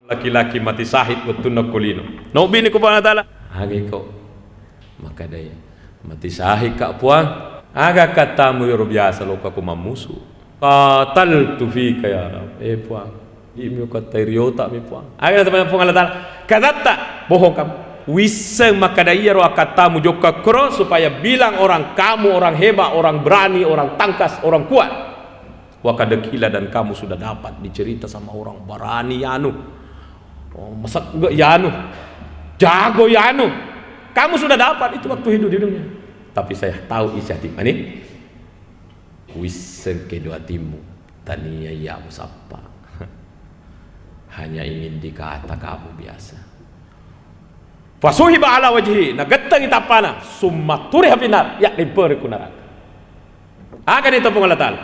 laki-laki mati sahid betul nak kulino no bini ko pa taala hagi ko maka daya mati sahid ka puang aga katamu yo biasa lo ka kumamusu qataltu fika ya rab puang imi ko tairiota mi puang aga sama puang Allah taala kadatta bohong kamu wiseng maka daya ro katamu joka kro supaya bilang orang kamu orang hebat orang berani orang tangkas orang kuat wakadekila dan kamu sudah dapat dicerita sama orang berani anu masak enggak yanu jago yanu kamu sudah dapat itu waktu hidup di dunia tapi saya tahu isi hati ini wiseng kedua timu tania ya musapa hanya ingin dikata kamu biasa fasuhiba ala wajhi nagatang itapana summa turiha finar yakni perikunaran akan itu Allah Ta'ala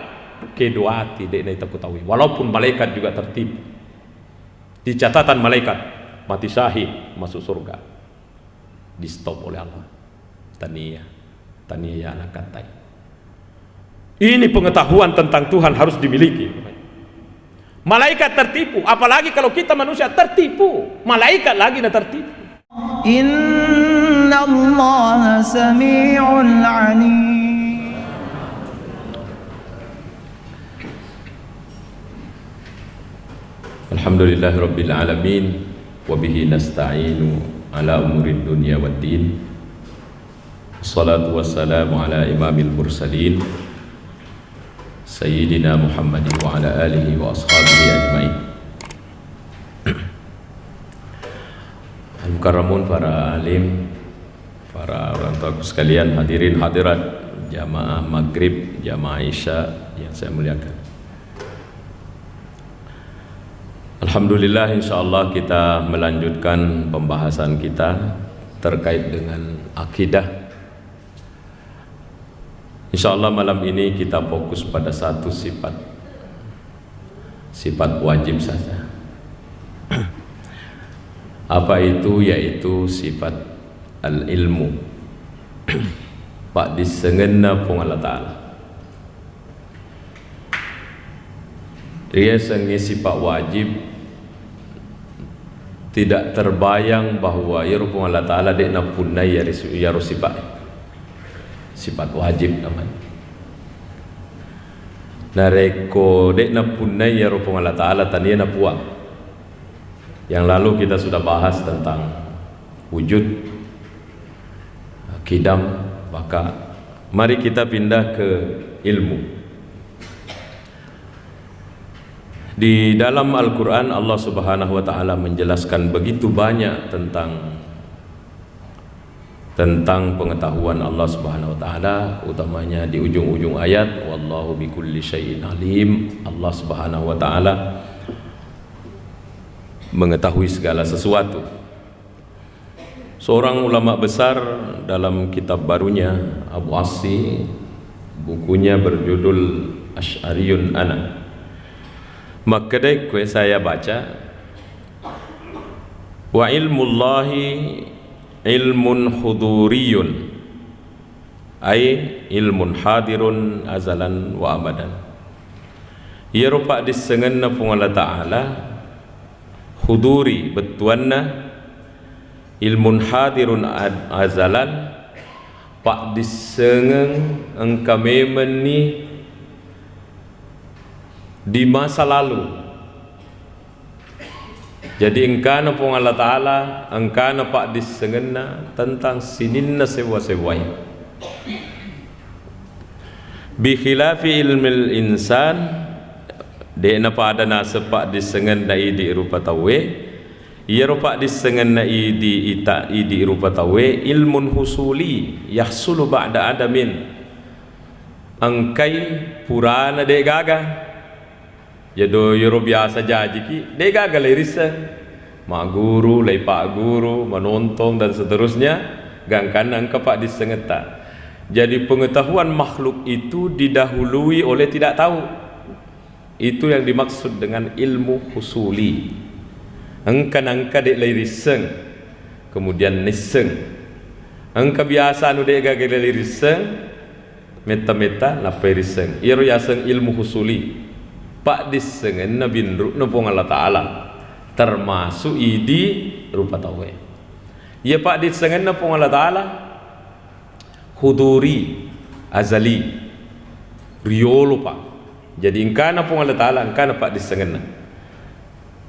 kedua hati dek na ketahui walaupun malaikat juga tertipu di catatan malaikat mati syahid masuk surga di stop oleh Allah tania ya anak katai ini pengetahuan tentang Tuhan harus dimiliki malaikat tertipu apalagi kalau kita manusia tertipu malaikat lagi na tertipu inna Allah sami'un alim. Alhamdulillahi Rabbil Alamin wabihi nasta'inu ala umurid dunia waddin salatu wassalamu ala imamil mursalin sayyidina Muhammadin wa ala alihi wa ashabihi ajma'in al-mukarramun para alim para orang tua sekalian hadirin hadirat jamaah maghrib jamaah isya yang saya muliakan Alhamdulillah insyaallah kita melanjutkan pembahasan kita terkait dengan akidah. Insyaallah malam ini kita fokus pada satu sifat wajib saja. Apa itu? Yaitu sifat al-ilmu. Pak disengenna pung Allah Ta'ala. Dia sengi sifat wajib tidak terbayang bahwa ya rupung Allah Ta'ala dek na punai ya sifat wajib namanya nareko dek na punai ya rupung Allah Ta'ala tania na puang yang lalu kita sudah bahas tentang wujud kidam maka mari kita pindah ke ilmu. Di dalam Al-Quran Allah Subhanahu wa Ta'ala menjelaskan begitu banyak tentang pengetahuan Allah Subhanahu wa Ta'ala, utamanya di ujung-ujung ayat wallahu bikulli syai'in alim. Allah Subhanahu wa Ta'ala mengetahui segala sesuatu. Seorang ulama besar dalam kitab barunya Abu Assi, bukunya berjudul Asy'ariyun Ana, maka dek saya baca wa ilmullahi ilmun huduriyun ay ilmun hadirun azalan wa abadan ia rupa disengenna pung Allah Ta'ala huduri betuanna ilmun hadirun azalan pak disengeng engka memen ni di masa lalu. Jadi engkana pun Allah Ta'ala engkana pak disengenna tentang sininna sewa-sewai bi khilafi ilmil insan de na pada nasa pak disengen dai di rupa tawe ia rupa disengen na di ita di rupa tawe ilmun husuli yahsulu ba'da adamin angkai purana de gaga Yado yoro biasa jaji ki dega galai risang mak guru lai pak guru menonton dan seterusnya gangkan angka pak disengeta. Jadi pengetahuan makhluk itu didahului oleh tidak tahu. Itu yang dimaksud dengan ilmu husuli. Angka dek lai risang kemudian niseng angka biasa anu dega galai risang meta lapai risang iro yaseng ilmu husuli pak disengen na binru na pong Allah Ta'ala termasuk idi rupa tawe. Ya pak di sengenna pun Allah Ta'ala huduri azali riolo pak. Jadi engkana pun Allah Ta'ala engkana pak di sengenna.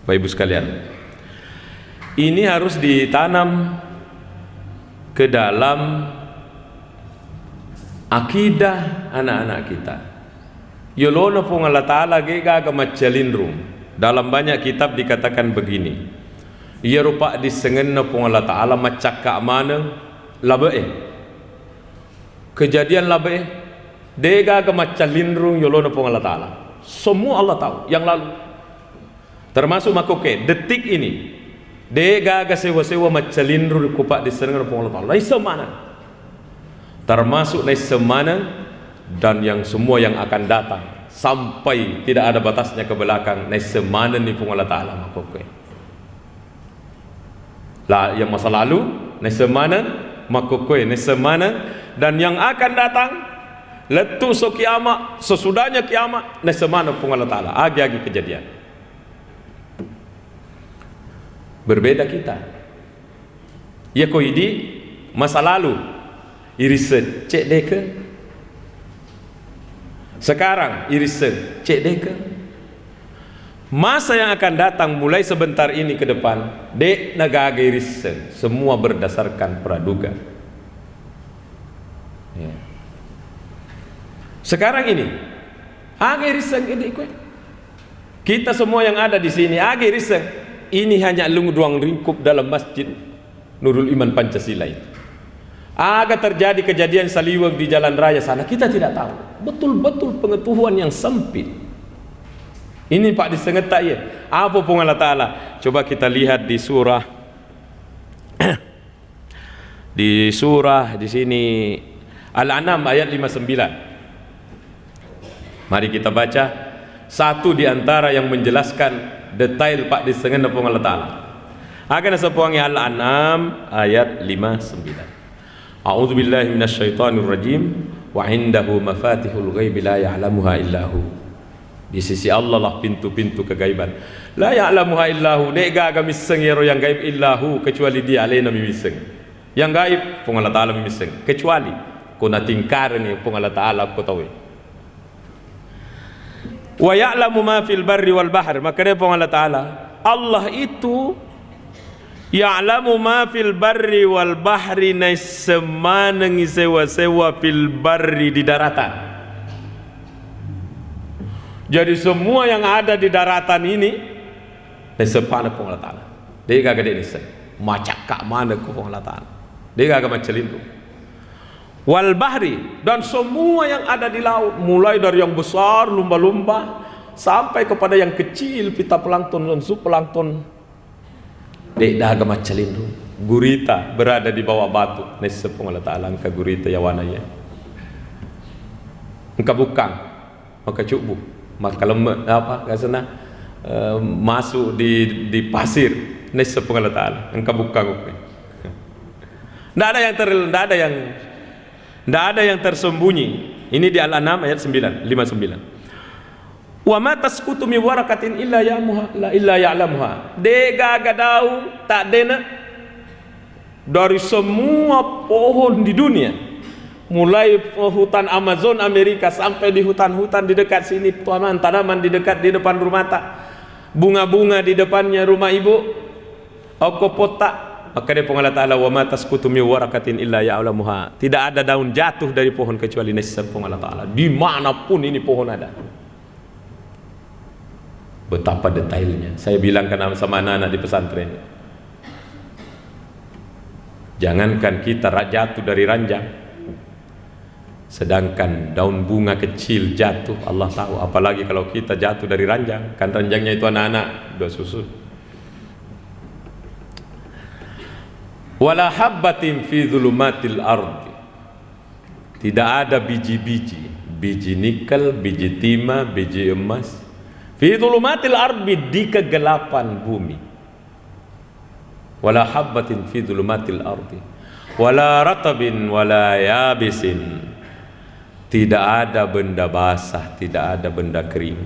Bapak ibu sekalian, ini harus ditanam ke dalam akidah anak-anak kita. Yolono pun Allah Ta'ala gega macalindrum. Dalam banyak kitab dikatakan begini, ia rupa disengenna pun Allah Ta'ala macakak mana labe kejadian labe dega macalindrum yolono pun Allah Ta'ala. Semua Allah tahu yang lalu, termasuk makoke detik ini dega sewa-sewa macalindrum kupak disengenna pun Allah Ta'ala. Nai semana termasuk nai semana dan yang semua yang akan datang sampai tidak ada batasnya ke belakang nai semana ni pun Allah Ta'ala makoke lah yang masa lalu nai semana makoke nai semana dan yang akan datang letu so kiamat sesudahnya kiamat nai semana pun Allah Ta'ala agi-agi kejadian. Berbeda kita ya ko idi masa lalu iriset cek deke sekarang iriset cek deke masa yang akan datang mulai sebentar ini ke depan dek nagaga iriset semua berdasarkan praduga ya. Sekarang ini agi iriset ini kita semua yang ada di sini agi iriset ini hanya ruang lingkup dalam masjid Nurul Iman Pancasila itu. Agak terjadi kejadian saliwag di jalan raya sana, kita tidak tahu. Betul-betul pengetahuan yang sempit. Ini Pak disengetak ya. Apa pun Allah Ta'ala? Coba kita lihat di surah di sini Al-An'am ayat 59. Mari kita baca satu di antara yang menjelaskan detail Pak disengenna pun Allah Ta'ala. Akan sepuangi Al-An'am ayat 59. A'udzu billahi minasyaitonir rajim wa indahu mafatihul ghaibi la ya'lamuha illahu. Di sisi Allah lah pintu-pintu kegaiban. La ya'lamuha illahu. Dek gaga miseng yero yang gaib illahu kecuali dia alena mimiseng. Yang gaib pun Allah Ta'ala mimiseng kecuali kuna tingkar ni pun Allah Ta'ala ko tahu. Wa ya'lamu ma fil barri wal bahr. Maka dia pun Allah Ta'ala Allah itu ya'lamu ma fil barri wal bahri nai semaneng sewa-sewa fil barri di daratan. Jadi semua yang ada di daratan ini nai sepana pun Allah Ta'ala. Dia kagak dia nisa macak kak mana ku pun Allah Ta'ala. Dia kagak macelindung. Wal bahri dan semua yang ada di laut mulai dari yang besar lumba-lumba sampai kepada yang kecil phytoplankton dan zooplankton dek daga macalindung gurita berada di bawah batu nesepung Allah Ta'ala angka gurita yawanaya engka bukang maka cubu maka lemak apa kasana masuk di pasir nesepung Allah Ta'ala engka bukang Tidak ada yang tersembunyi. Ini di Al-An'am ayat 59. Wa ma tasqutu min waraqatin illa ya'lamuha. Dega gadau tak dena dari semua pohon di dunia. Mulai hutan Amazon Amerika sampai di hutan-hutan di dekat sini, tanaman di depan rumah tak. Bunga-bunga di depannya rumah ibu. Okopotak. Maka dia pun Allah Ta'ala wa ma tasqutu min waraqatin illa ya'lamuha. Tidak ada daun jatuh dari pohon kecuali nesep pun Allah Ta'ala. Dimanapun ini pohon ada. Betapa detailnya. Saya bilangkan sama anak-anak di pesantren. Jangankan kita jatuh dari ranjang, sedangkan daun bunga kecil jatuh Allah tahu. Apalagi kalau kita jatuh dari ranjang. Kan ranjangnya itu anak-anak dua susun. Wala habbatin fi dhulumatil ardi. Tidak ada biji-biji, biji nikel, biji timah, biji emas fi dhulumatil ardi, di kegelapan bumi. Wala habbatin fi dhulumatil ardi wala ratabin wala yabisin. Tidak ada benda basah, tidak ada benda kering.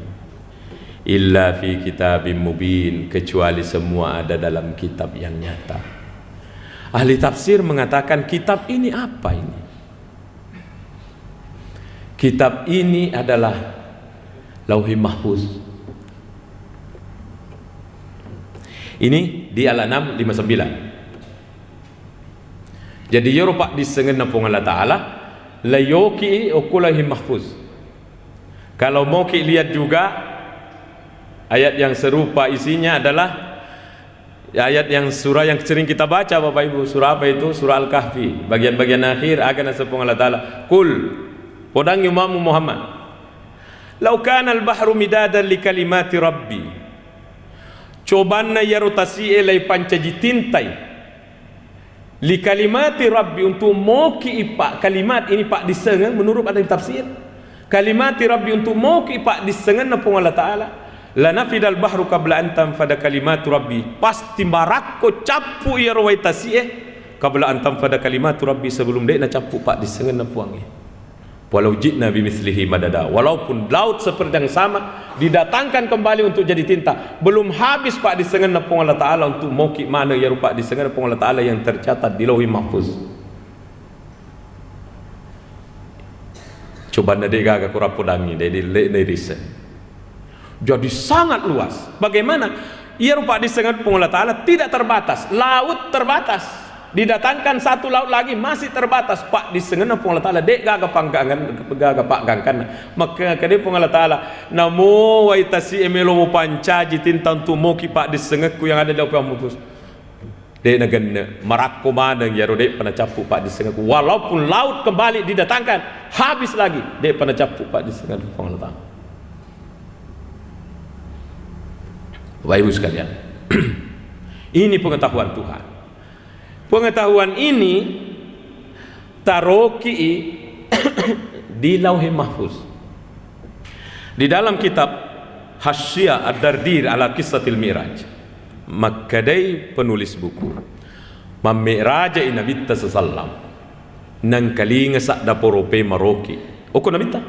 illa fi kitabim mubin, kecuali semua ada dalam kitab yang nyata. Ahli tafsir mengatakan kitab ini apa ini? Kitab ini adalah Lauhul Mahfuz. Ini di Al-An'am 59. Jadi Eropa disengen napung Allah Ta'ala layoki ukulahi mahfuz. Kalau mau kita lihat juga ayat yang serupa isinya adalah ayat yang surah yang sering kita baca Bapak Ibu. Surah apa itu? Surah Al-Kahfi. Bagian-bagian akhir akan sepung Allah Ta'ala. Kul podang Imam Muhammad. Lau kana al-bahru midadan li kalimati rabbi. Cobanna yarutasi elai pancaji tintai. Li kalimati rabbi, untuk moki ipak kalimat ini pak disengen menurut ada tafsir. Kalimati rabbi, untuk moki ipak disengen napung Allah Ta'ala. La nafidal bahru qabla an tanfada kalimatu rabbi. Pasti marakko capu ya rawaitasi qabla an tanfada kalimatu rabbi, sebelum dia nak capu pak disengen napung. Walau jitna bimithlihi madada, walaupun laut seperti yang sama didatangkan kembali untuk jadi tinta, belum habis pak disengen napung Allah Ta'ala untuk moki mana ya rupa disengen napung Allah Ta'ala yang tercatat di Lauhul Mahfuz. Coba nadek gagak kurang podangi dari riset. Jadi sangat luas. Bagaimana ya rupa disengen napung Allah Ta'ala tidak terbatas, laut terbatas. Didatangkan satu laut lagi masih terbatas pak disengen napung Allah Ta'ala dek gagak panggangan maka kade pung Allah Ta'ala namo waitasi emelo pancaji tinta untuk moki pak disengeku yang ada di Lauhul Mahfuz dek nagan marakko madang ya dek pernah capu pak disengeku, walaupun laut kembali didatangkan habis lagi dek pernah capu pak disengen napung Allah Ta'ala. Bapak Ibu sekalian, ini pengetahuan Tuhan. Pengetahuan ini taroki di Lauhul Mahfuz. Di dalam kitab Hasyiah Ad-Dardir ala Qissatil Mi'raj, makadai penulis buku Mami'raja Nabi sallam nang kalinga sak daporope maroki. Oko nabita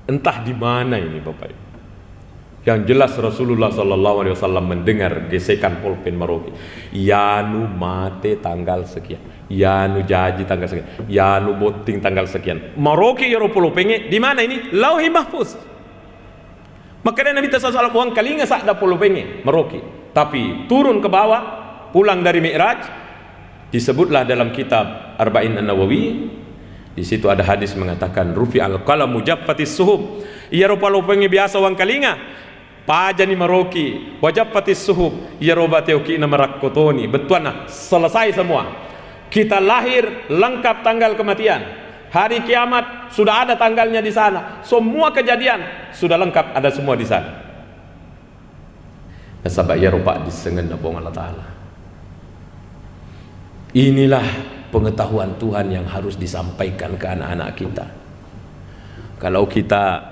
entah di mana ini Bapak Ibu. Yang jelas Rasulullah sallallahu alaihi wasallam mendengar gesekan pulpen maroki. Yanu mate tanggal sekian, yanu jaji tanggal sekian, yanu boting tanggal sekian. Maroki ya ropolo penge di mana ini? Lauhul Mahfuz. Maka Nabi sallallahu alaihi wasallam kalinga sak da polo penge maroki. Tapi turun ke bawah pulang dari Mi'raj, disebutlah dalam kitab Arba'in An-Nawawi. Di situ ada hadis mengatakan rufi al-qalamu jaffatis suhub. Iya ropolo penge biasa wang kalinga pajani maroki wajab patis suhub ya robate oki na marakkotoni. Betuana selesai semua. Kita lahir lengkap tanggal kematian, hari kiamat sudah ada tanggalnya di sana, semua kejadian sudah lengkap ada semua di sana. Nasabah ya roba disengen napung Allah Ta'ala. Inilah pengetahuan Tuhan yang harus disampaikan ke anak-anak kita. Kalau kita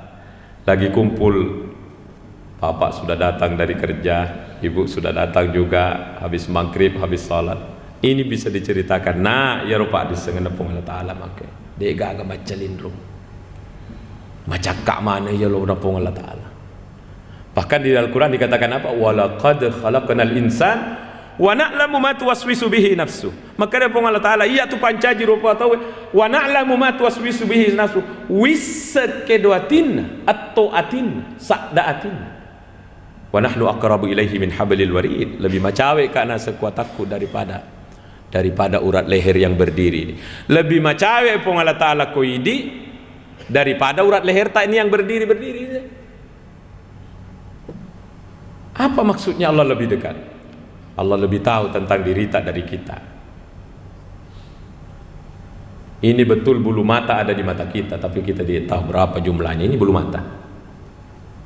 lagi kumpul, Bapak sudah datang dari kerja, Ibu sudah datang juga habis maghrib, habis salat. Ini bisa diceritakan. Nah, ya rupa disengen napung Allah Ta'ala make. Dia gak baca lindrung. Macam kak mana ya lo napung Allah Ta'ala. Bahkan di Al-Quran dikatakan apa? Walaqad khalaqnal insan wa na'lamu ma tuwaswisu bihi nafsu. Maka napung Allah Ta'ala iya tu pancaji rupa tahu wa na'lamu ma tuwaswisu bihi nafsu. Wisa kedwatin atau atin sakdaatin. Wa nahnu aqrabu ilaihi min hablil warid. Lebih macawe karena sekuat aku daripada urat leher yang berdiri. Lebih macawe pun Allah Ta'ala koidi daripada urat leher tak ini yang berdiri. Apa maksudnya Allah lebih dekat? Allah lebih tahu tentang diri tak dari kita. Ini betul bulu mata ada di mata kita, tapi kita tidak tahu berapa jumlahnya. Ini bulu mata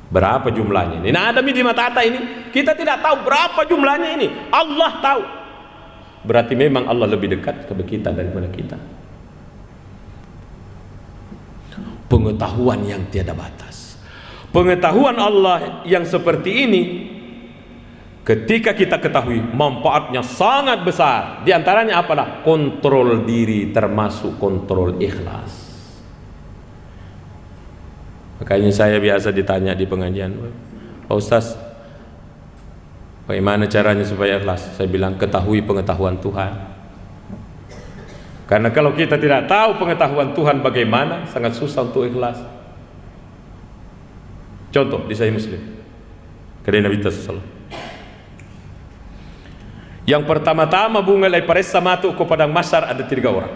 berapa jumlahnya ini. Nah, ada di mata ini kita tidak tahu berapa jumlahnya ini. Allah tahu. Berarti memang Allah lebih dekat ke kita daripada kita. Pengetahuan yang tiada batas. Pengetahuan Allah yang seperti ini, ketika kita ketahui, manfaatnya sangat besar. Di antaranya apalah? Kontrol diri, termasuk kontrol ikhlas. Makanya saya biasa ditanya di pengajian, Pak Ustaz, bagaimana caranya supaya ikhlas? Saya bilang, ketahui pengetahuan Tuhan. Karena kalau kita tidak tahu pengetahuan Tuhan bagaimana, sangat susah untuk ikhlas. Contoh di Sahih Muslim, dari Nabi SAW. Yang pertama-tama bunga lai paressa matu ke padang mahsyar ada 3 orang.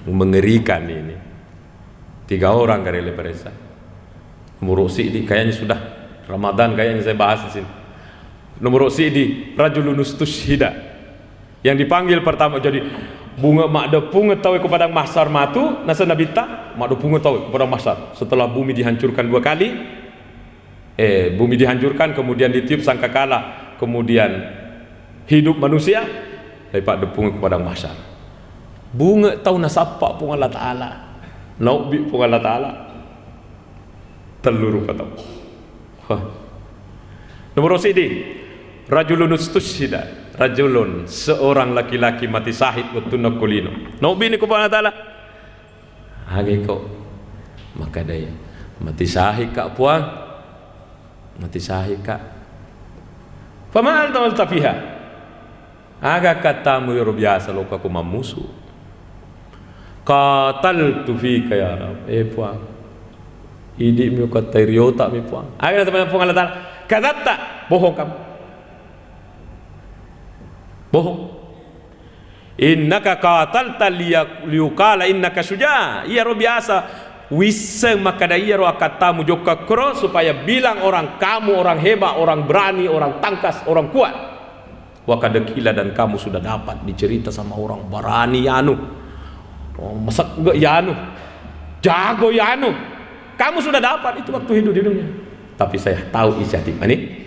Mengerikan ini. 3 orang dari lai paressa. Nomor sidi kayaknya sudah Ramadan, kayaknya saya bahas di sini. Nomor sidi rajulun ustushhida. Yang dipanggil pertama jadi bunga makda punga tahu ke padang mahsyar matu nasa Nabi tak makda punga tahu ke padang mahsyar. Setelah bumi dihancurkan 2 kali, bumi dihancurkan, kemudian ditiup sangkakala, kemudian hidup manusia, lepak depung kepada mahsyar. Bunga tahu nasapa pun Allah Ta'ala, naubi pun Allah Ta'ala, telur kata. Nomor sidi rajulun ustushhida, rajulun seorang laki-laki mati syahid watuna kulino. Naubi ni kepada Allah Ta'ala. Hage kau maka daya mati syahid kak puang, mati syahid kak. Fama'al tawal tafiha. Agak katamu luar biasa lo aku mamusu. Qataltu fika ya Rab. Puang. Idi mi kata riota mi puang. Agak teman puang Allah Ta'ala. Kadzabta, bohong kamu. Bohong. Innaka qatalta liyuqala innaka syuja'. Iya luar biasa. Wiseng maka iya ro katamu joka kro supaya bilang orang kamu orang hebat, orang berani, orang tangkas, orang kuat. Wakadekila dan kamu sudah dapat dicerita sama orang berani yanu, masak enggak yanu, jago yanu. Kamu sudah dapat itu waktu hidup di dunia. Tapi saya tahu isi hati ini.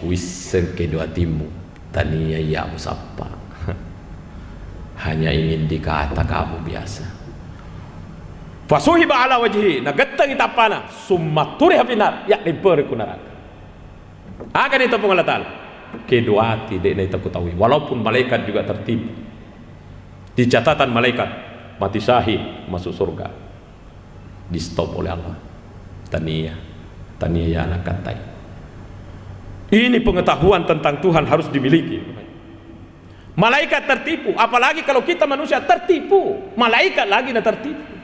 Wiseng kedua timu tania ya musapa. Hanya ingin dikata kamu biasa. Fasuhiba ala wajhi nagatang itapana summa turiha finar yakni berkunaran. Akan itu pun Allah Ta'ala. Kedua tidak ini aku tahu. Walaupun malaikat juga tertipu. Di catatan malaikat mati syahid masuk surga. Di stop oleh Allah. Tania ya anak katai. Ini pengetahuan tentang Tuhan harus dimiliki. Malaikat tertipu, apalagi kalau kita manusia tertipu. Malaikat lagi nak tertipu.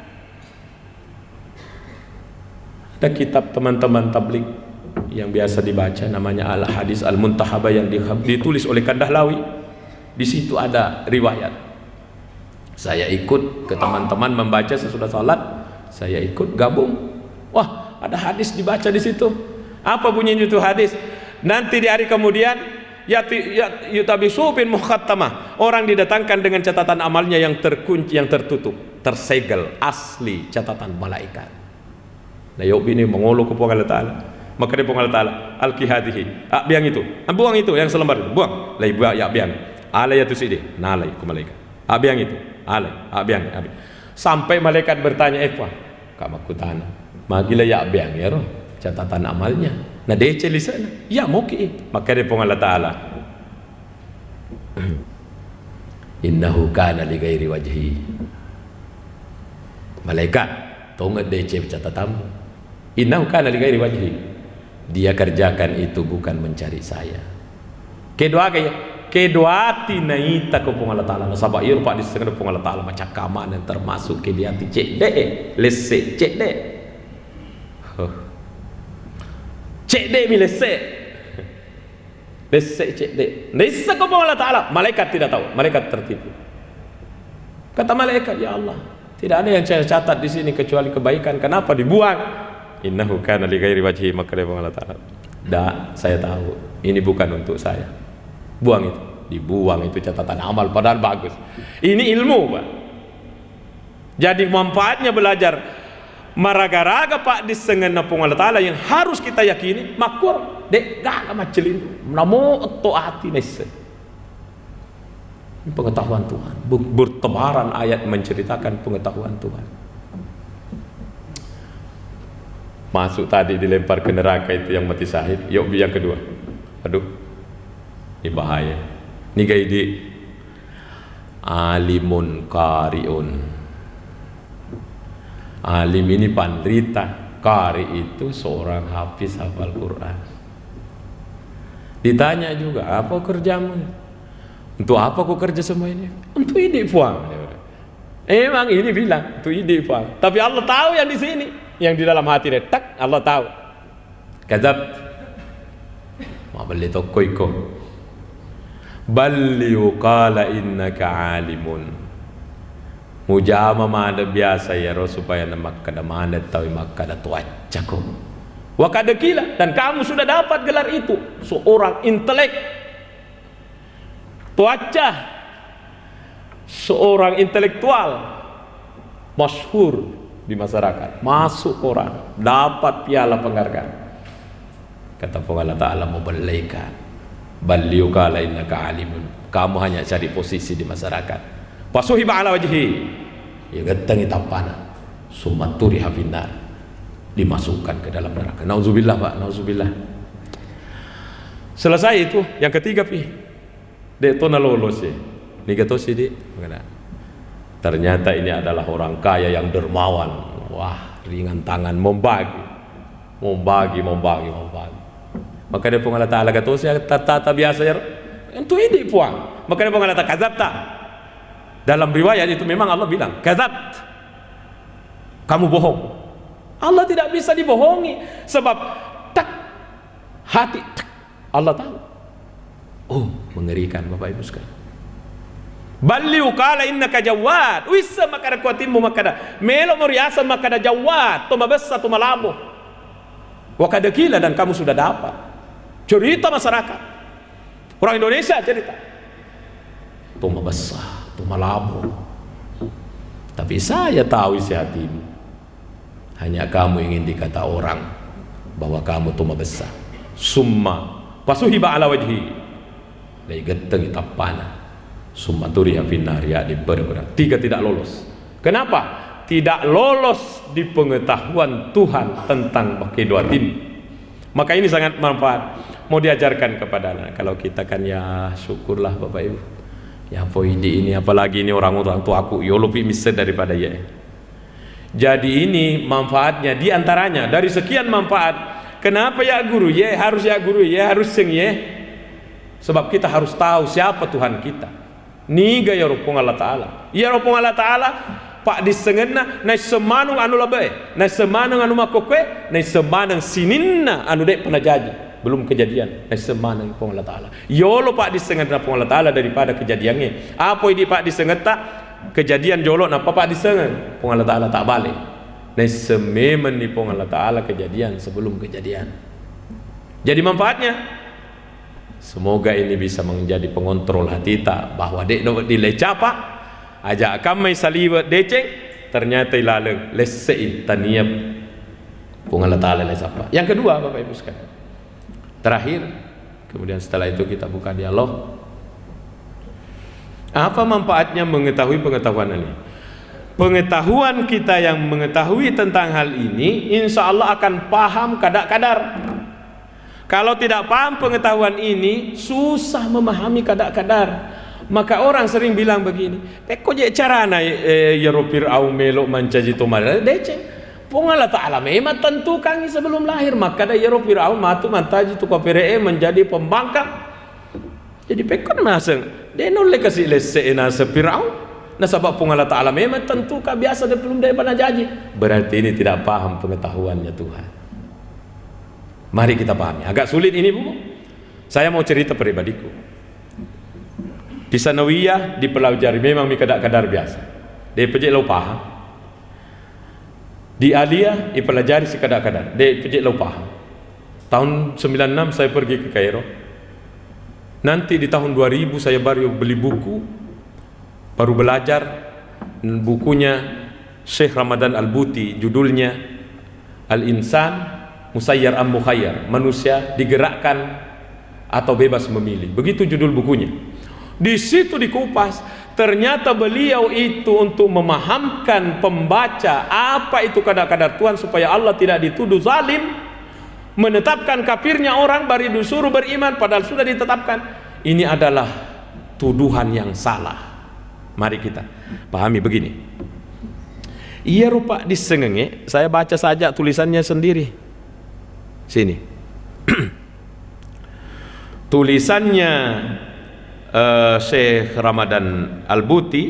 Ada kitab teman-teman tabligh yang biasa dibaca namanya Al-Hadis Al-Muntahaba yang ditulis oleh Kandahlawi. Di situ ada riwayat. Saya ikut ke teman-teman membaca sesudah salat, saya ikut gabung. Wah, ada hadis dibaca di situ. Apa bunyinya itu hadis? Nanti di hari kemudian yutabisu bin mukhattamah. Orang didatangkan dengan catatan amalnya yang terkunci, yang tertutup, tersegel, asli catatan malaikat. Nah, yuk ini mengolo ke Allah Ta'ala. Maka dia Allah Ta'ala al-kihadihi biang itu, buang itu yang selembar itu, buang lai buang ya biang alai itu sidi nalai ke malaikat biang itu alai biang sampai malaikat bertanya kamu aku tanah magila ya biang ya roh catatan amalnya nah DC lisan ya moki. Maka dia Allah Ta'ala innahu kana li ghairi wajhi. Malaikat tonggat DC catatamu innahu kana li ghairi wajhi. Dia kerjakan itu bukan mencari saya. Kedua kayak kedua tinaita ke Allah Ta'ala nasabah ir pak disengah ke Allah Ta'ala macam kaman yang termasuk ke dia cek deh lese cek deh cek deh mi lese cek deh lese ke Allah Ta'ala. Malaikat tidak tahu, malaikat tertipu. Kata malaikat, ya Allah, tidak ada yang saya catat di sini kecuali kebaikan. Kenapa dibuang? Innahu kana li ghairi wajhi. Maka dia Allah Ta'ala, dah saya tahu ini bukan untuk saya. Buang itu, dibuang itu catatan amal padahal bagus. Ini ilmu Pak. Jadi manfaatnya belajar maraga-raga Pak disengen napung Allah Ta'ala yang harus kita yakini makur dek gak macilin namo taati nese. Pengetahuan Tuhan, bertebaran ayat menceritakan pengetahuan Tuhan. Masuk tadi dilempar ke neraka itu yang mati syahid. Yuk yang kedua. Aduh, ini bahaya. Ini gaidi alimun qariun. Alim ini penderita, Qari itu seorang hafiz hafal Quran. Ditanya juga, apa kerjamu? Untuk apa kau kerja semua ini? Untuk ini puang. Emang ini bilang untuk ini puang. Tapi Allah tahu yang di sini, yang di dalam hati dia. Tak, Allah tahu. Kadzab. Ma beli tokoiko. Bal yuqala innaka alimun. Mujama ada biasa ya Rasul supaya namak kada mana tahu mak kada tuaca ko. Wa kada kila, dan kamu sudah dapat gelar itu, seorang intelek. Tuaca, seorang intelektual masyhur di masyarakat, masuk orang dapat piala penghargaan. Kata Allah Ta'ala mau belaikan, baliuka innaka alimun, kamu hanya cari posisi di masyarakat. Fasuhiba ala wajhi, ya getangi tapana, sumaturi hafinar, dimasukkan ke dalam neraka. Nauzubillah Pak, nauzubillah. Selesai itu, yang ketiga pi. Dek to na lolos ya. Ni gato si di. Ternyata ini adalah orang kaya yang dermawan. Wah, ringan tangan membagi. Maka dia pun Allah Ta'ala gato si tata biasa ya. Itu ini puang. Maka dia pun Allah Ta'ala kadzabta. Dalam riwayat itu memang Allah bilang, kadzabt. Kamu bohong. Allah tidak bisa dibohongi sebab tak hati tak, Allah tahu. Oh, mengerikan Bapak Ibu sekalian. Baliu qala innaka jawad. Wissa makada kuatimu makada. Melo moriasa makada jawad. Toma bessa toma labo. Wa kada kila, dan kamu sudah dapat. Cerita masyarakat. Orang Indonesia cerita. Toma bessa, toma labo. Tapi saya tahu isi hatimu. Hanya kamu ingin dikata orang bahwa kamu toma bessa. Summa pasuhiba ala wajhi. Dari geteng tapana summa turiha finnar, ya di berat. Tiga tidak lolos. Kenapa? Tidak lolos di pengetahuan Tuhan tentang kehidupan. Maka ini sangat manfaat. Mau diajarkan kepada anak. Kalau kita kan ya syukurlah Bapak Ibu. Ya poidi ini, apalagi ini orang-orang tua aku yo lebih misal daripada ya. Jadi ini manfaatnya di antaranya dari sekian manfaat. Kenapa ya guru ya harus ya guru ya harus sing ya? Sebab kita harus tahu siapa Tuhan kita. Niga ya rupung Allah Ta'ala. Ya rupung Allah Ta'ala pak disengena na semanung anu labe, na semanung anu makokwe, na semanung sininna anu dek pernah jadi belum kejadian. Na semanung rupung Allah Ta'ala. Yolo pak disengena rupung Allah Ta'ala daripada kejadiannya. Apa ini pak disengeta kejadian jolo napa pak disengen rupung Allah Ta'ala tak balik. Na sememen rupung Allah Ta'ala kejadian sebelum kejadian. Jadi manfaatnya, semoga ini bisa menjadi pengontrol hati kita bahwa dek dilecapa ajak kami saliwa deceng ternyata ilaleng lesei taniyab pun Allah Ta'ala lecapa. Yang kedua Bapak Ibu sekalian, terakhir, kemudian setelah itu kita buka dialog. Apa manfaatnya mengetahui pengetahuan ini? Pengetahuan kita yang mengetahui tentang hal ini insya Allah akan paham kadar-kadar. Kalau tidak paham pengetahuan ini, susah memahami kadar-kadar. Maka orang sering bilang begini, kok je carana ya ropir au melok mancaji tomar dece. Pung Allah Ta'ala memang tentukan sebelum lahir, maka da ya ropir au matu mantaji tu kopere menjadi pembangkang. Jadi pekon maseng, dia nolak kasih lesena sepirau. Nah sebab pung Allah Ta'ala memang tentukan biasa dia belum dia pernah janji. Berarti ini tidak paham pengetahuannya Tuhan. Mari kita pahami. Agak sulit ini Bu. Saya mau cerita pribadiku. Di Sanawiyah dipelajari memang kadar-kadar biasa. Dia pejek lo paham. Di Aliyah dipelajari si kadar-kadar. Dia pejek lo paham. Tahun 96 saya pergi ke Kairo. Nanti di tahun 2000 saya baru beli buku, baru belajar bukunya Syekh Ramadan Al-Buti, judulnya Al-Insan Musayyar Am-Mukhayyar, manusia digerakkan atau bebas memilih. Begitu judul bukunya. Di situ dikupas, ternyata beliau itu untuk memahamkan pembaca apa itu kadar-kadar Tuhan supaya Allah tidak dituduh zalim, menetapkan kafirnya orang baru disuruh beriman padahal sudah ditetapkan. Ini adalah tuduhan yang salah. Mari kita pahami begini. Ia rupa disengenge, saya baca saja tulisannya sendiri. Sini. Tulisannya Syekh Ramadan Al-Buti.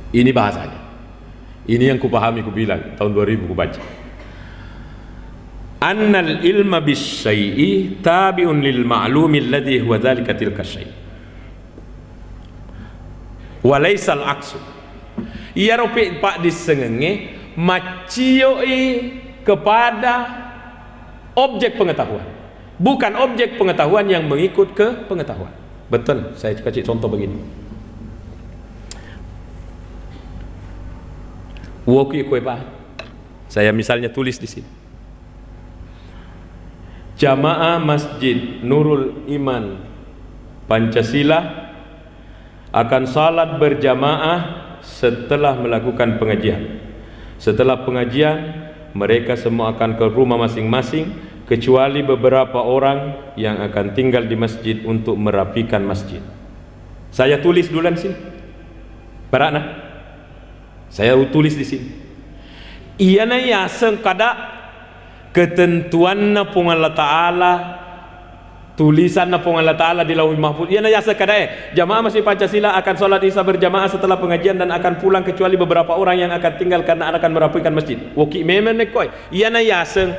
Ini bahasanya. Ini yang kupahami, kubilang tahun 2000 kubaca. Annal ilma bisyai'i tabi'un lil ma'lumi alladhi huwa dhalika tilka syai'. Wa laysa al-aksu. Ia rupi pak disengenge macioi kepada objek pengetahuan, bukan objek pengetahuan yang mengikut ke pengetahuan. Betul, saya kasih contoh begini. Woki kue pak, saya misalnya tulis di sini. Jamaah Masjid Nurul Iman Pancasila akan salat berjamaah setelah melakukan pengajian. Setelah pengajian, mereka semua akan ke rumah masing-masing, kecuali beberapa orang yang akan tinggal di masjid untuk merapikan masjid. Saya tulis duluan sini. Barakna. Saya tulis di sini. Iyana ya sengkada ketentuan na pung Allah Ta'ala, tulisan na pung Allah Ta'ala di Lauhul Mahfuz. Iyana ya sekada jamaah Masjid Pancasila akan sholat isya berjamaah setelah pengajian dan akan pulang kecuali beberapa orang yang akan tinggal karena akan merapikan masjid. Woki memen nekoi. Iyana ya seng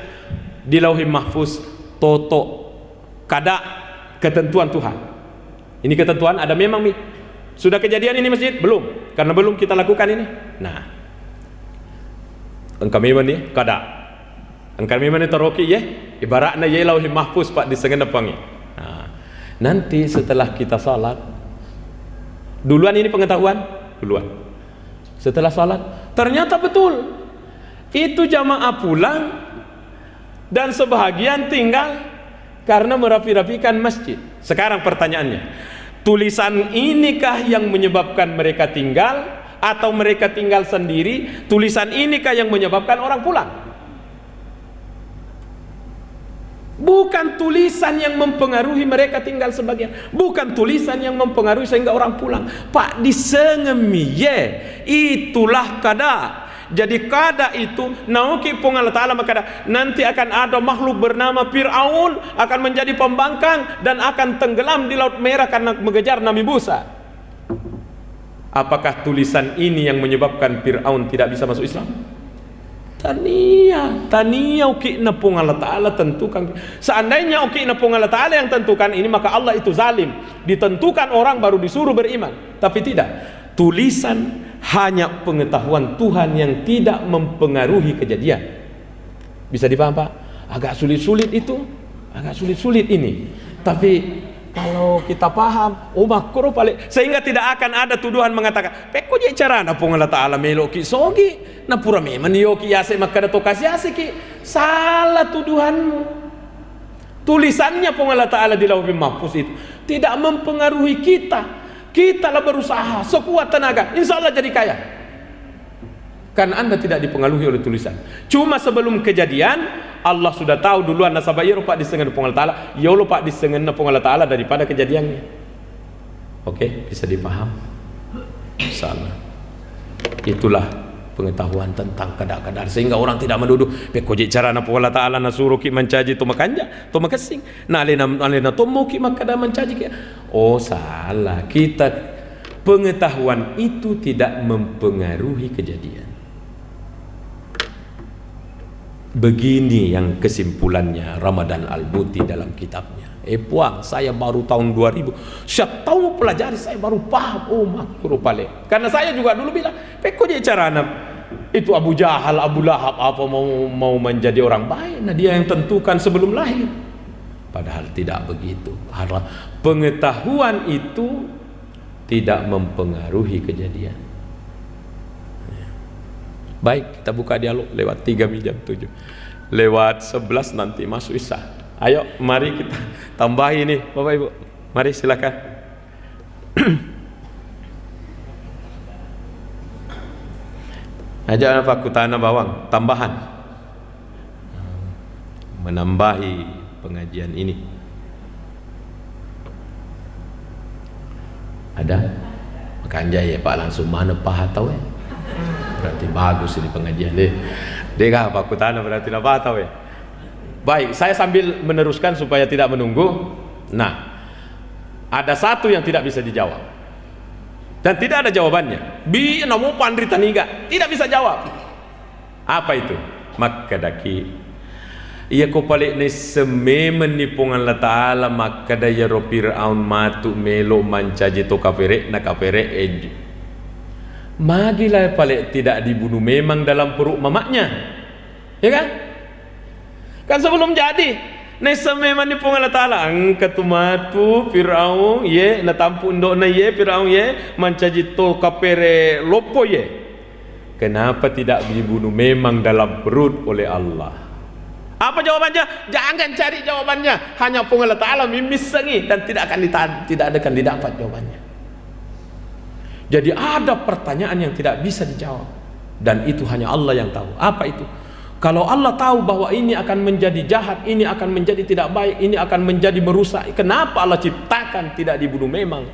di Lauhul Mahfuz toto kada ketentuan Tuhan. Ini ketentuan ada memang mi. Sudah kejadian ini masjid? Belum. Karena belum kita lakukan ini. Nah, engkau memang ni kada. Engkau memang ni taroki ya. Ibaratnya ya Lauhul Mahfuz pak di sengen depangi. Nah, nanti setelah kita salat, duluan ini pengetahuan, duluan. Setelah salat, ternyata betul itu jamaah pulang dan sebahagian tinggal karena merapi-rapikan masjid. Sekarang pertanyaannya, tulisan inikah yang menyebabkan mereka tinggal atau mereka tinggal sendiri? Tulisan inikah yang menyebabkan orang pulang? Bukan tulisan yang mempengaruhi mereka tinggal sebagian, bukan tulisan yang mempengaruhi sehingga orang pulang. Pak disengemiye, itulah kada. Jadi kada itu nauki pung Allah Ta'ala makada nanti akan ada makhluk bernama Fir'aun akan menjadi pembangkang dan akan tenggelam di Laut Merah karena mengejar Nabi Musa. Apakah tulisan ini yang menyebabkan Fir'aun tidak bisa masuk Islam? Tania uki na pung Allah Ta'ala tentukan. Seandainya uki na pung Allah Ta'ala yang tentukan ini, maka Allah itu zalim. Ditentukan orang baru disuruh beriman. Tapi tidak, tulisan hanya pengetahuan Tuhan yang tidak mempengaruhi kejadian. Bisa dipaham Pak? Agak sulit-sulit itu, agak sulit-sulit ini. Tapi kalau kita paham, oh makro paling, sehingga tidak akan ada tuduhan mengatakan, peko je cara na pung Allah Ta'ala meloki sogi, na pura memang yoki yase makada tokasi yase ki. Salah tuduhanmu. Tulisannya pung Allah Ta'ala di Lauhul Mahfuz itu tidak mempengaruhi kita. Kita lah berusaha sekuat tenaga, insya Allah jadi kaya. Karena Anda tidak dipengaruhi oleh tulisan. Cuma sebelum kejadian Allah sudah tahu duluan nasabah ya lupa disengen pung Allah Ta'ala, ya lupa disengen pung Allah Ta'ala daripada kejadiannya. Oke, bisa dipaham? Insyaallah. Itulah pengetahuan tentang kadar-kadar sehingga orang tidak menuduh pekoje cara na pung Allah Ta'ala na suruh ki mencaji to makanja to makasing na alena to mo ki makada mencaji ki. Oh salah, kita pengetahuan itu tidak mempengaruhi kejadian. Begini yang kesimpulannya Ramadan Al-Buti dalam kitabnya. Puang, saya baru tahun 2000 saya tahu pelajari, saya baru paham. Oh makro pale. Karena saya juga dulu bilang peko dia cara itu Abu Jahal, Abu Lahab apa mau menjadi orang baik. Nah dia yang tentukan sebelum lahir. Padahal tidak begitu. Pengetahuan itu tidak mempengaruhi kejadian. Baik, kita buka dialog lewat 3:07. Lewat 11 nanti masuk Isya. Ayo, mari kita tambahi ini, Bapak Ibu. Mari silakan. Aja apa kutana bawang, tambahan. Menambahi pengajian ini. ada. Makanya ya Pak langsung mana Pak tahu ya. Berarti bagus ini pengajian deh. Deka Pak Kutana berarti apa tahu ya. Baik, saya sambil meneruskan supaya tidak menunggu. Nah, ada satu yang tidak bisa dijawab dan tidak ada jawabannya. Bi namu pandri taniga tidak bisa jawab. Apa itu? Maka daki ia ko palik ni sememen ni pungan Allah Ta'ala maka daya ro Fir'aun matu melo mancaji to kafere na kafere magilah palik tidak dibunuh memang dalam perut mamaknya, ya kan? Kan sebelum jadi ni sememen ni pungan Allah Ta'ala angkat tu matu Fir'aun ye na tampu ndok na ye Fir'aun ye mancaji to kafere lopo ye. Kenapa tidak dibunuh memang dalam perut oleh Allah? Apa jawabannya? Jangan cari jawabannya. Hanya pun Allah Ta'ala mimisangi dan tidak akan didapat jawabannya. Jadi ada pertanyaan yang tidak bisa dijawab dan itu hanya Allah yang tahu. Apa itu? Kalau Allah tahu bahwa ini akan menjadi jahat, ini akan menjadi tidak baik, ini akan menjadi merusak, kenapa Allah ciptakan tidak dibunuh memang?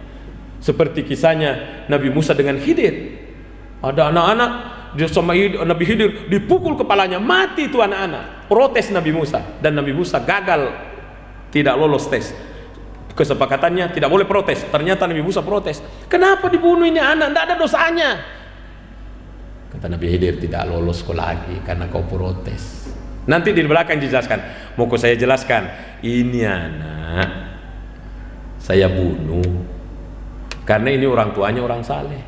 Seperti kisahnya Nabi Musa dengan Khidir. Ada anak-anak dia sama Nabi Khidir dipukul kepalanya, mati itu anak-anak. Protes Nabi Musa dan Nabi Musa gagal, tidak lolos tes. Kesepakatannya tidak boleh protes. Ternyata Nabi Musa protes. Kenapa dibunuh ini anak? Tidak ada dosanya. Kata Nabi Khidir, tidak lolos kau lagi karena kau protes. Nanti di belakang dijelaskan. Mau saya jelaskan, ini anak saya bunuh karena ini orang tuanya orang saleh.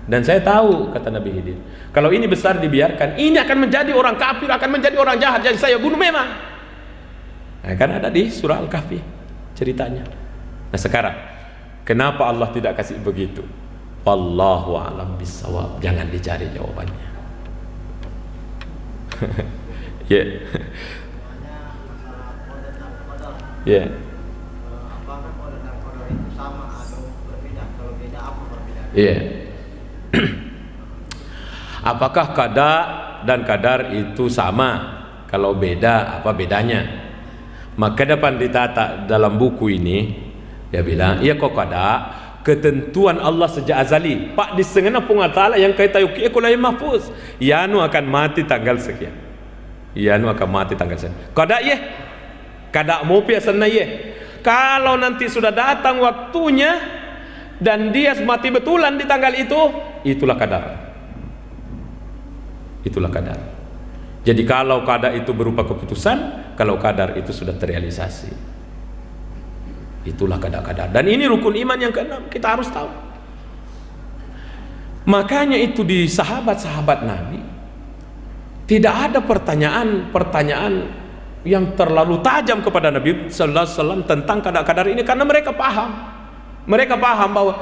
Dan saya tahu, kata Nabi Khidir, kalau ini besar dibiarkan, ini akan menjadi orang kafir, akan menjadi orang jahat, jadi saya bunuh memang. Nah, kan ada di surah Al-Kahfi ceritanya. Nah sekarang, kenapa Allah tidak kasih begitu? Wallahu a'lam bissawab. Jangan dicari jawabannya. Ya. Ya. Apakah qadar dan qadar itu sama atau berbeda? Kalau beda apa berbeda? Iya. Apakah qada dan qadar itu sama? Kalau beda, apa bedanya? Maka dapat ditata dalam buku ini, dia bilang, iya kok qada, ketentuan Allah sejak azali. Pak disengena pungatala yang kaitan yuki kulai mahfuz. Yanu akan mati tanggal sekian. Yanu akan mati tanggal sekian. Qada ye. Qada mau piasana ye. Kalau nanti sudah datang waktunya dan dia mati betulan di tanggal itu, itulah qadar. Itulah qadar. Jadi kalau qadar itu berupa keputusan, kalau qadar itu sudah terrealisasi, itulah qadar. Dan ini rukun iman yang keenam, kita harus tahu. Makanya itu di sahabat-sahabat Nabi tidak ada pertanyaan yang terlalu tajam kepada Nabi sallallahu alaihi wasallam tentang qadar ini, karena mereka paham. Mereka paham bahwa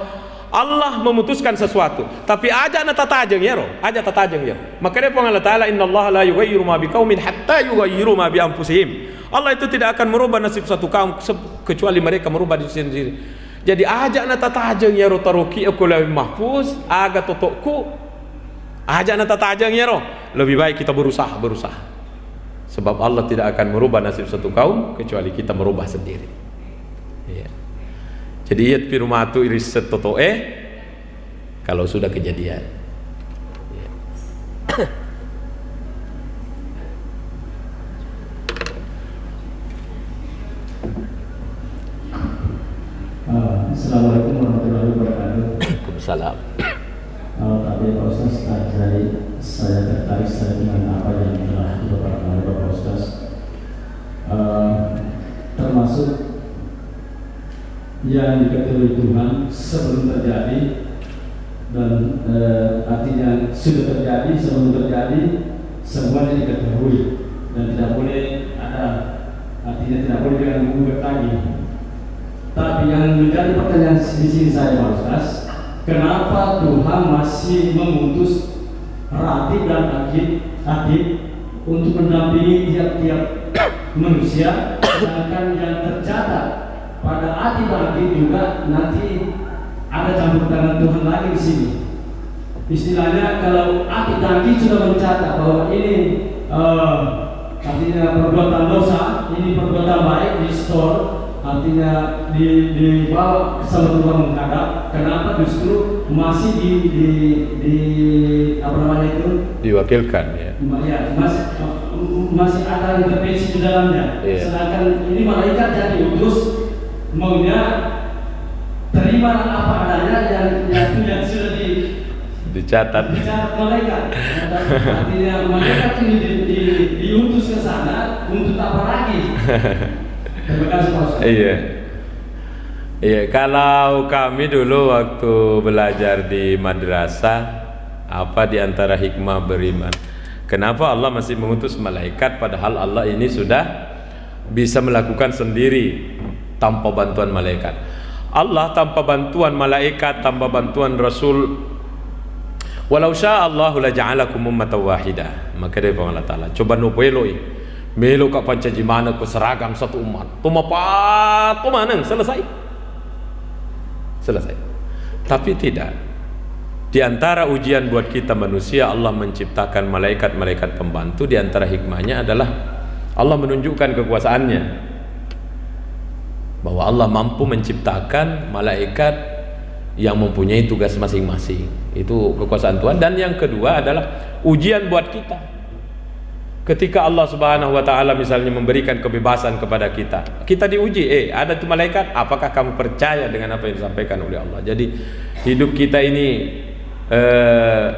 Allah memutuskan sesuatu, tapi aja na tatajeng ya roh, aja tatajeng ya. Maka dia Allah Ta'ala, innallaha la yughayyiru ma biqaumin hatta yughayyiru ma bi anfusihim. Allah itu tidak akan merubah nasib satu kaum kecuali mereka merubah diri sendiri. Jadi aja na tatajeng ya roh, taruki aku lebih mahfuz, aga totokku. Aja na tatajeng ya roh. Lebih baik kita berusaha. Sebab Allah tidak akan merubah nasib satu kaum kecuali kita merubah sendiri. Ya. Jadi iat firmatu iris setotoe kalau sudah kejadian. Ya. Assalamualaikum warahmatullahi wabarakatuh. Waalaikumsalam. Tadi Pak Ustaz ajari saya tertarik dengan apa yang telah dipaparkan oleh Bapak Ustaz, termasuk yang diketahui Tuhan sebelum terjadi dan artinya sudah terjadi, sebelum terjadi semuanya diketahui dan tidak boleh ada, artinya tidak boleh dengan menggugat lagi. Tapi yang menjadi pertanyaan di sini saya Pak Ustaz, kenapa Tuhan masih mengutus Ratib dan Atid untuk mendampingi tiap-tiap manusia, sedangkan yang tercatat pada Atid dan Atid juga nanti ada campur tangan Tuhan lagi di sini. Istilahnya kalau Atid dan Atid sudah mencatat bahwa ini artinya perbuatan dosa, ini perbuatan baik di store, artinya artinya dibawa ke salah satu menghadap, kenapa justru masih di apa namanya itu diwakilkan ya. Ya, masih ada intervensi di dalamnya. Iya. Sedangkan ini malaikat yang diutus maunya terima apa adanya yang sudah Dicatat. malaikat. Artinya malaikat ini diutus ke sana untuk apa lagi? Terima kasih Pak Ustaz. Iya. Iya, kalau kami dulu waktu belajar di madrasah, apa di antara hikmah beriman? Kenapa Allah masih mengutus malaikat padahal Allah ini sudah bisa melakukan sendiri tanpa bantuan malaikat? Allah tanpa bantuan malaikat, tanpa bantuan Rasul, walau syaa Allahu la ja'alakum ummatan wahidah. Maka dia Allah Ta'ala coba no peloi melo ka pancaji mana ko seragam satu umat. Tumapat tumanang selesai. Tapi tidak. Di antara ujian buat kita manusia, Allah menciptakan malaikat-malaikat pembantu. Di antara hikmahnya adalah Allah menunjukkan kekuasaannya, bahwa Allah mampu menciptakan malaikat yang mempunyai tugas masing-masing. Itu kekuasaan Tuhan. Dan yang kedua adalah ujian buat kita. Ketika Allah Subhanahu wa taala misalnya memberikan kebebasan kepada kita, kita diuji, ada tuh malaikat, apakah kamu percaya dengan apa yang disampaikan oleh Allah? Jadi hidup kita ini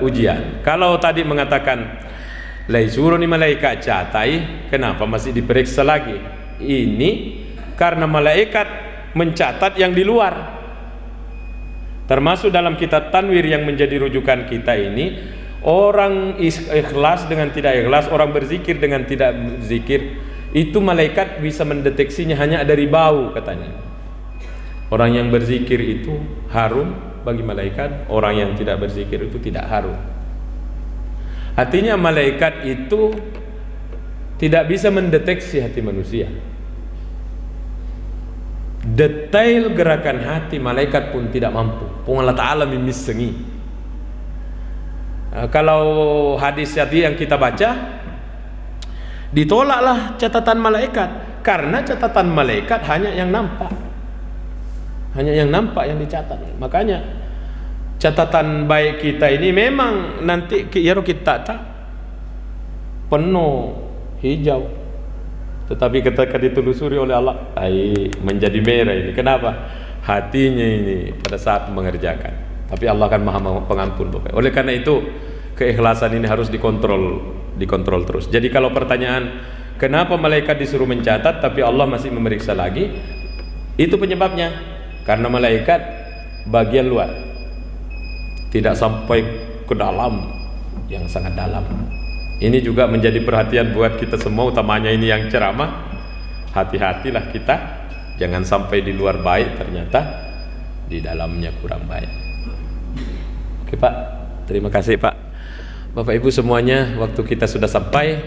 ujian. Kalau tadi mengatakan laisuruni malaikat catai, kenapa masih diperiksa lagi? Ini karena malaikat mencatat yang di luar. Termasuk dalam kitab Tanwir yang menjadi rujukan kita ini, orang ikhlas dengan tidak ikhlas, orang berzikir dengan tidak berzikir, itu malaikat bisa mendeteksinya hanya dari bau katanya. Orang yang berzikir itu harum bagi malaikat, orang yang tidak berzikir itu tidak harum. Artinya malaikat itu tidak bisa mendeteksi hati manusia. Detail gerakan hati malaikat pun tidak mampu. Allah Ta'ala mimisengi. Kalau hadis tadi yang kita baca, ditolaklah catatan malaikat, karena catatan malaikat hanya yang nampak, hanya yang nampak yang dicatat. Makanya catatan baik kita ini memang nanti kita tak penuh hijau, tetapi ketika ditelusuri oleh Allah, menjadi merah ini. Kenapa? Hatinya ini pada saat mengerjakan. Tapi Allah kan Maha Pengampun. Oleh karena itu keikhlasan ini harus dikontrol terus. Jadi kalau pertanyaan kenapa malaikat disuruh mencatat tapi Allah masih memeriksa lagi, itu penyebabnya karena malaikat bagian luar, tidak sampai ke dalam yang sangat dalam. Ini juga menjadi perhatian buat kita semua, utamanya ini yang ceramah. Hati-hatilah kita, jangan sampai di luar baik ternyata di dalamnya kurang baik. Oke Pak, terima kasih Pak. Bapak Ibu semuanya, waktu kita sudah sampai.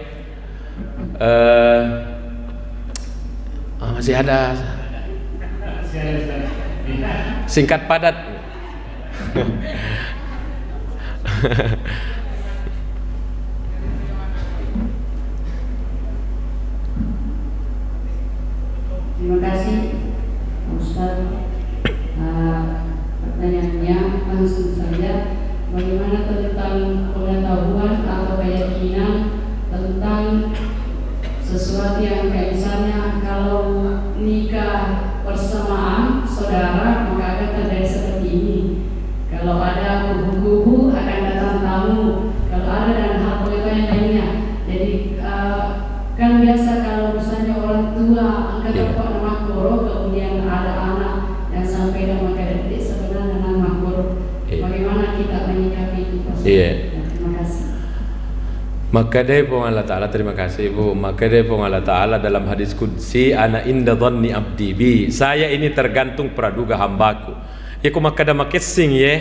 Masih ada singkat padat. Terima kasih Ustaz. Pertanyaannya langsung saja, bagaimana tentang pengetahuan atau keyakinan tentang sesuatu yang kayak misalnya kalau nikah bersamaan saudara maka akan terjadi seperti ini. Kalau ada kubu-kubu akan datang tamu. Kalau ada dan hal pengetahuan lainnya. Jadi kan biasa kalau misalnya orang tua angkat pokok nama koro, kemudian ada anak yang sampai dan maka detik sebenarnya nama koro. Bagaimana kita menyikapi itu? Terima kasih. Maka dia pun Allah Ta'ala, terima kasih Ibu. Maka dia pun Allah Ta'ala dalam hadis qudsi, ana inda dhanni abdi bi, saya ini tergantung praduga hambaku. Ya ku makada makesing ye,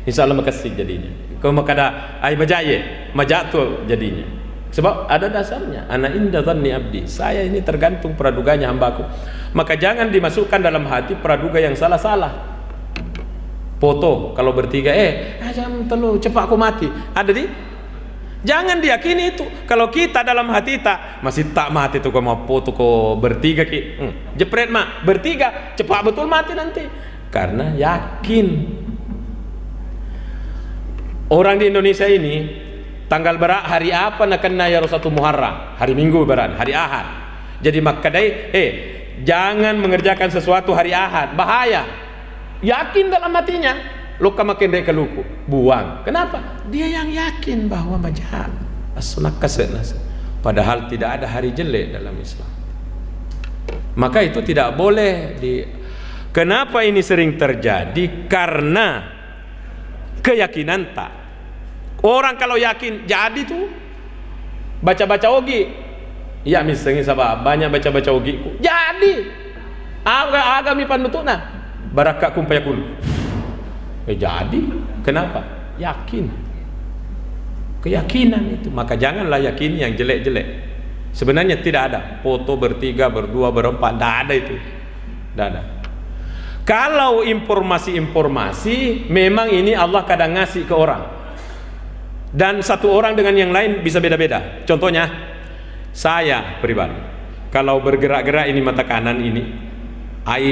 insyaallah makesing jadinya. Ku makada ai bajaye, majatu jadinya. Sebab ada dasarnya, ana inda dhanni abdi, saya ini tergantung praduganya hambaku. Maka jangan dimasukkan dalam hati praduga yang salah-salah. Foto kalau bertiga, jam telu cepat aku mati. Ada di Jangan diyakini itu. Kalau kita dalam hati tak masih tak mati tuh, kau mau foto kau bertiga jepret mak bertiga cepat betul mati nanti, karena yakin. Orang di Indonesia ini tanggal berak hari apa nak kena ya satu Muharram, hari Minggu beran, hari Ahad. Jadi makadai jangan mengerjakan sesuatu hari Ahad, bahaya. Yakin dalam hatinya. Luka makin dari keluku, buang. Kenapa? Dia yang yakin bahwa majah as-sunnah kasenas. Padahal tidak ada hari jelek dalam Islam. Maka itu tidak boleh Kenapa ini sering terjadi? Karena keyakinan tak. Orang kalau yakin jadi tuh baca-baca ogi. Ya misalnya sabah banyak baca-baca ogi. Jadi agami panutuna barakak kumpayakul. Jadi kenapa? Yakin. Keyakinan itu. Maka janganlah yakin yang jelek-jelek. Sebenarnya tidak ada foto bertiga, berdua, berempat, tidak ada itu. Tidak ada. Kalau informasi-informasi memang ini Allah kadang ngasih ke orang, dan satu orang dengan yang lain bisa beda-beda. Contohnya saya pribadi, kalau bergerak-gerak ini mata kanan ini,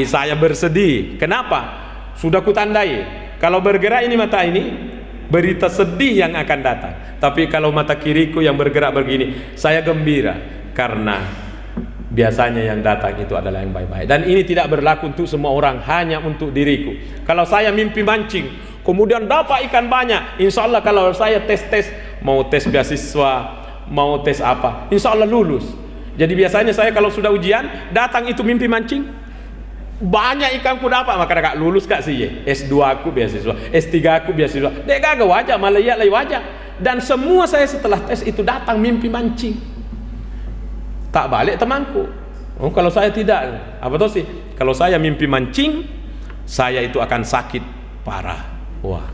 saya bersedih. Kenapa? Sudah kutandai. Kalau bergerak ini mata ini, berita sedih yang akan datang. Tapi kalau mata kiriku yang bergerak begini, saya gembira, karena biasanya yang datang itu adalah yang baik-baik. Dan ini tidak berlaku untuk semua orang, hanya untuk diriku. Kalau saya mimpi mancing, kemudian dapat ikan banyak, insya Allah kalau saya tes-tes, mau tes beasiswa, mau tes apa, insya Allah lulus. Jadi biasanya saya kalau sudah ujian, datang itu mimpi mancing, banyak ikanku dapat, maka kak lulus kak sih. S2 aku beasiswa, S3 aku beasiswa. Dek gak wajah, malah iya lagi wajah. Dan semua saya setelah tes itu datang mimpi mancing. Tak balik temanku. Oh, kalau saya tidak, apa tuh sih? Kalau saya mimpi mancing, saya itu akan sakit parah. Wah,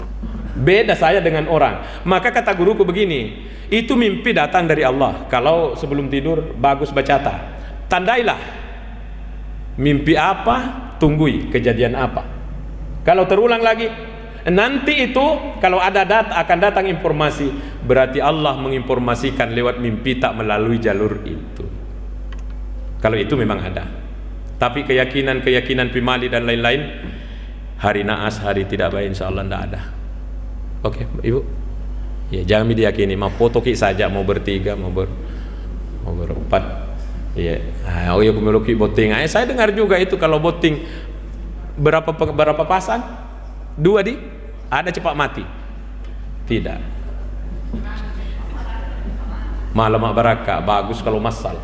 beda saya dengan orang. Maka kata guruku begini, itu mimpi datang dari Allah. Kalau sebelum tidur bagus baca tandailah. Mimpi apa, tunggui kejadian apa. Kalau terulang lagi, nanti itu kalau ada akan datang informasi, berarti Allah menginformasikan lewat mimpi, tak melalui jalur itu. Kalau itu memang ada. Tapi keyakinan pimali dan lain-lain, hari naas, hari tidak baik, insya Allah tidak ada. Oke, Ibu. Ya, jangan diyakini, mau foto saja, mau bertiga, mau berempat. Iya, oh ya memiliki boting. Saya dengar juga itu kalau boting berapa pasang? 2 ada cepat mati. Tidak. Malam barakah bagus kalau masal.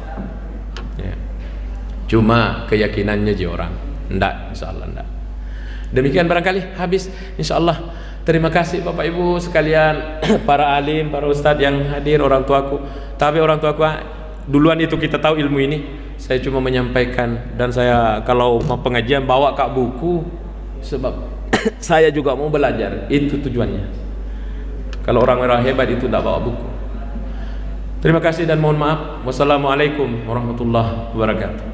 Ya. Cuma keyakinannya je orang. Enggak, insyaallah enggak. Demikian barangkali habis insyaallah. Terima kasih Bapak Ibu sekalian, para alim, para ustadz yang hadir, orang tuaku. Tapi orang tuaku duluan itu kita tahu ilmu ini. Saya cuma menyampaikan, dan saya kalau mau pengajian bawa kak buku, sebab saya juga mau belajar, itu tujuannya. Kalau orang-orang hebat itu tidak bawa buku. Terima kasih dan mohon maaf. Wassalamualaikum warahmatullahi wabarakatuh.